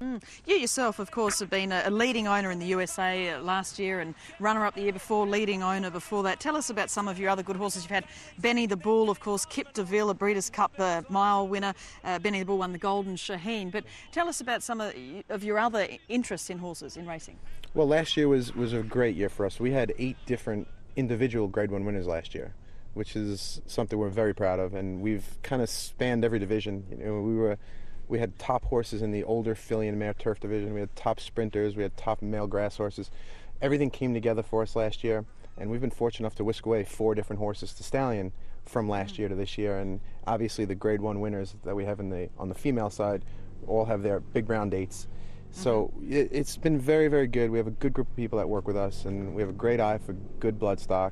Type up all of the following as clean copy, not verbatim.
You yourself, of course, have been a leading owner in the USA last year and runner-up the year before, leading owner before that. Tell us about some of your other good horses. You've had Benny the Bull, of course, Kip DeVille, a Breeders' Cup mile winner. Benny the Bull won the Golden Shaheen. But tell us about some of your other interests in horses, in racing. Well, last year was a great year for us. We had 8 different individual Grade 1 winners last year, which is something we're very proud of, and we've kind of spanned every division. We had top horses in the older filly and mare turf division. We had top sprinters. We had top male grass horses. Everything came together for us last year, and we've been fortunate enough to whisk away 4 different horses to stallion from last year to this year. And obviously, the Grade 1 winners that we have on the female side all have their big brown dates. So it's been very, very good. We have a good group of people that work with us, and we have a great eye for good bloodstock.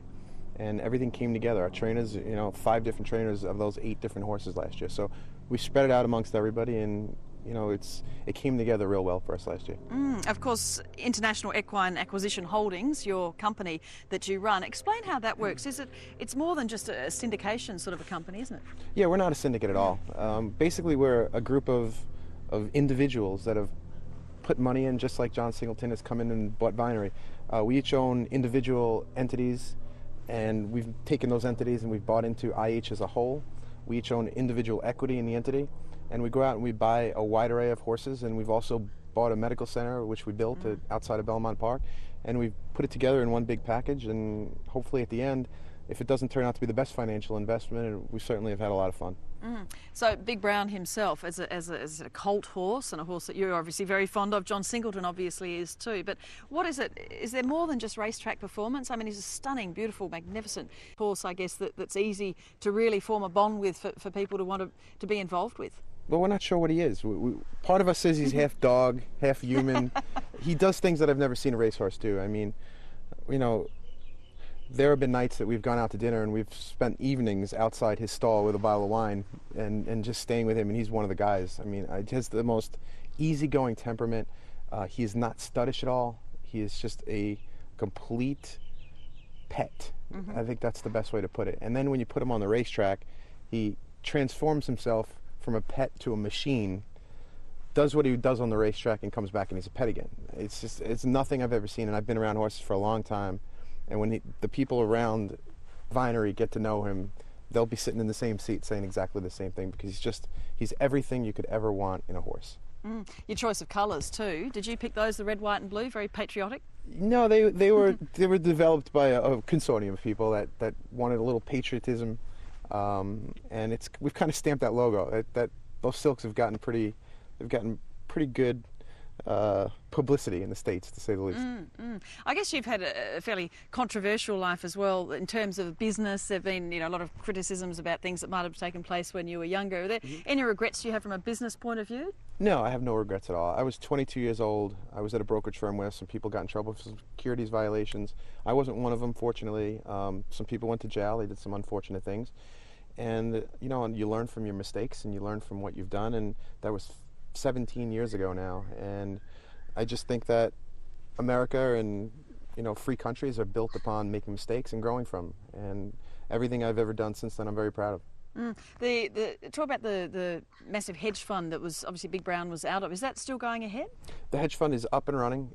And everything came together. Our trainers, 5 different trainers of those 8 different horses last year. So we spread it out amongst everybody, and it came together real well for us last year. Of course, International Equine Acquisition Holdings, your company that you run. Explain how that works. It's more than just a syndication sort of a company, isn't it? Yeah, we're not a syndicate at all. Basically, we're a group of individuals that have put money in, just like John Singleton has come in and bought Vinery. We each own individual entities, and we've taken those entities and we've bought into IH as a whole. We each own individual equity in the entity, and we go out and we buy a wide array of horses, and we've also bought a medical center, which we built outside of Belmont Park, and we've put it together in one big package, and hopefully at the end, if it doesn't turn out to be the best financial investment, we certainly have had a lot of fun. So Big Brown himself, as a colt horse, and a horse that you're obviously very fond of, John Singleton obviously is too, but what is it? Is there more than just racetrack performance? I mean, he's a stunning, beautiful, magnificent horse, I guess, that's easy to really form a bond with for people to want to be involved with. Well, we're not sure what he is. Part of us says he's half dog, half human. He does things that I've never seen a racehorse do. I mean, there have been nights that we've gone out to dinner and we've spent evenings outside his stall with a bottle of wine and just staying with him, and he's one of the guys. I mean, he has the most easygoing temperament. He is not studdish at all. He is just a complete pet. I think that's the best way to put it. And then when you put him on the racetrack, he transforms himself from a pet to a machine, does what he does on the racetrack, and comes back and he's a pet again. It's nothing I've ever seen, and I've been around horses for a long time. And when the people around Vinery get to know him, they'll be sitting in the same seat saying exactly the same thing, because he's everything you could ever want in a horse. Your choice of colours too. Did you pick those, the red, white and blue? Very patriotic? No, they were developed by a consortium of people that wanted a little patriotism, and we've kind of stamped that logo. Those silks have gotten pretty good publicity in the States, to say the least. I guess you've had a fairly controversial life as well in terms of business. There have been a lot of criticisms about things that might have taken place when you were younger. Are there any regrets you have from a business point of view? No, I have no regrets at all. I was 22 years old. I was at a brokerage firm where some people got in trouble for some securities violations. I wasn't one of them, fortunately. Some people went to jail. They did some unfortunate things. And, and you learn from your mistakes and you learn from what you've done. And that was 17 years ago now. And I just think that America and, free countries are built upon making mistakes and growing from them. And everything I've ever done since then, I'm very proud of. Talk about the massive hedge fund that was obviously Big Brown was out of. Is that still going ahead? The hedge fund is up and running.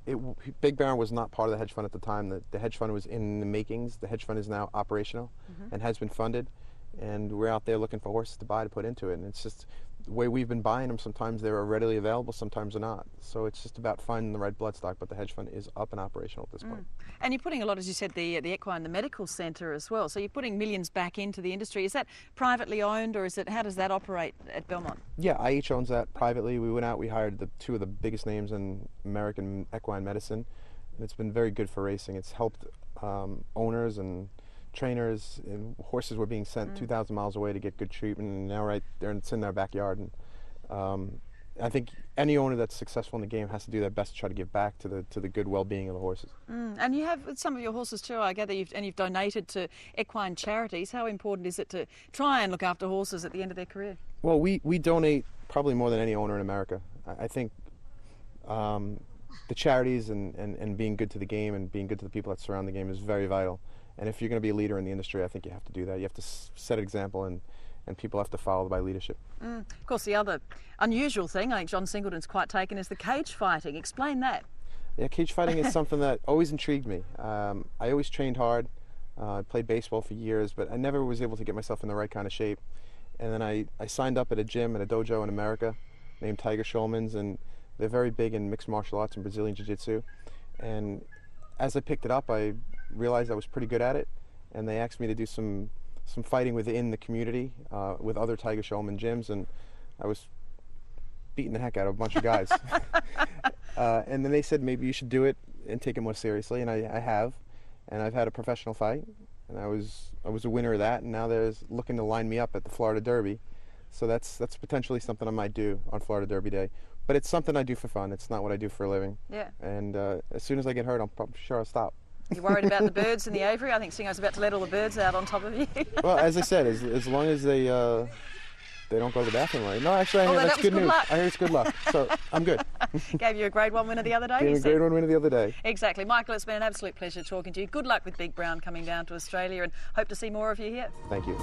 Big Brown was not part of the hedge fund at the time. The hedge fund was in the makings. The hedge fund is now operational and has been funded. And we're out there looking for horses to buy to put into it. And it's just the way we've been buying them. Sometimes they're readily available, sometimes they're not. So it's just about finding the right bloodstock. But the hedge fund is up and operational at this point. And you're putting a lot, as you said, the equine, the medical centre as well. So you're putting millions back into the industry. Is that privately owned, or how does that operate at Belmont? Yeah, IH owns that privately. We went out, we hired 2 of the biggest names in American equine medicine. And it's been very good for racing. It's helped owners and trainers, and horses were being sent 2,000 miles away to get good treatment, and now right there, it's in their backyard. And I think any owner that's successful in the game has to do their best to try to give back to the good well-being of the horses. And you have some of your horses too, I gather, you've donated to equine charities. How important is it to try and look after horses at the end of their career? Well, we donate probably more than any owner in America. I think the charities and being good to the game and being good to the people that surround the game is very vital. And if you're going to be a leader in the industry, I think you have to do that. You have to set an example and people have to follow by leadership. Of course, the other unusual thing, I think John Singleton's quite taken, is the cage fighting. Explain that. Yeah, cage fighting is something that always intrigued me. I always trained hard. I played baseball for years, but I never was able to get myself in the right kind of shape. And then I signed up at a gym, at a dojo in America named Tiger Schulman's, and they're very big in mixed martial arts and Brazilian Jiu-Jitsu. And as I picked it up, I realized I was pretty good at it, and they asked me to do some fighting within the community with other Tiger Schulman gyms, and I was beating the heck out of a bunch of guys. And then they said maybe you should do it and take it more seriously, and I have, and I've had a professional fight, and I was a winner of that, and now they're looking to line me up at the Florida Derby, so that's potentially something I might do on Florida Derby Day. But it's something I do for fun. It's not what I do for a living. Yeah. And as soon as I get hurt, I'm probably sure I'll stop. You're worried about the birds in the aviary? I think Singo's about to let all the birds out on top of you. Well, as I said, as long as they don't go to the bathroom, right? No, actually, I hear that's good news. Luck. I hear it's good luck, so I'm good. Gave you a Grade 1 winner the other day. Gave me a Grade 1 winner the other day. Exactly. Michael, it's been an absolute pleasure talking to you. Good luck with Big Brown coming down to Australia, and hope to see more of you here. Thank you.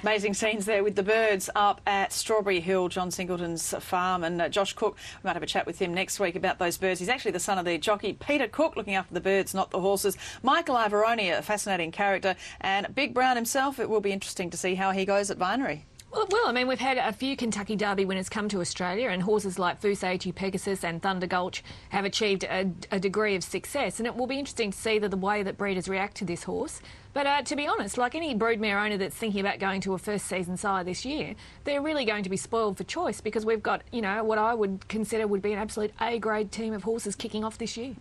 Amazing scenes there with the birds up at Strawberry Hill, John Singleton's farm. And Josh Cook, we might have a chat with him next week about those birds. He's actually the son of the jockey Peter Cook, looking after the birds, not the horses. Michael Ivoroni, a fascinating character. And Big Brown himself, it will be interesting to see how he goes at Vinery. Well, I mean, we've had a few Kentucky Derby winners come to Australia, and horses like Fusaichi Pegasus and Thunder Gulch have achieved a degree of success, and it will be interesting to see the way that breeders react to this horse. But to be honest, like any broodmare owner that's thinking about going to a first season sire this year, they're really going to be spoiled for choice, because we've got, you know, what I would consider would be an absolute A-grade team of horses kicking off this year.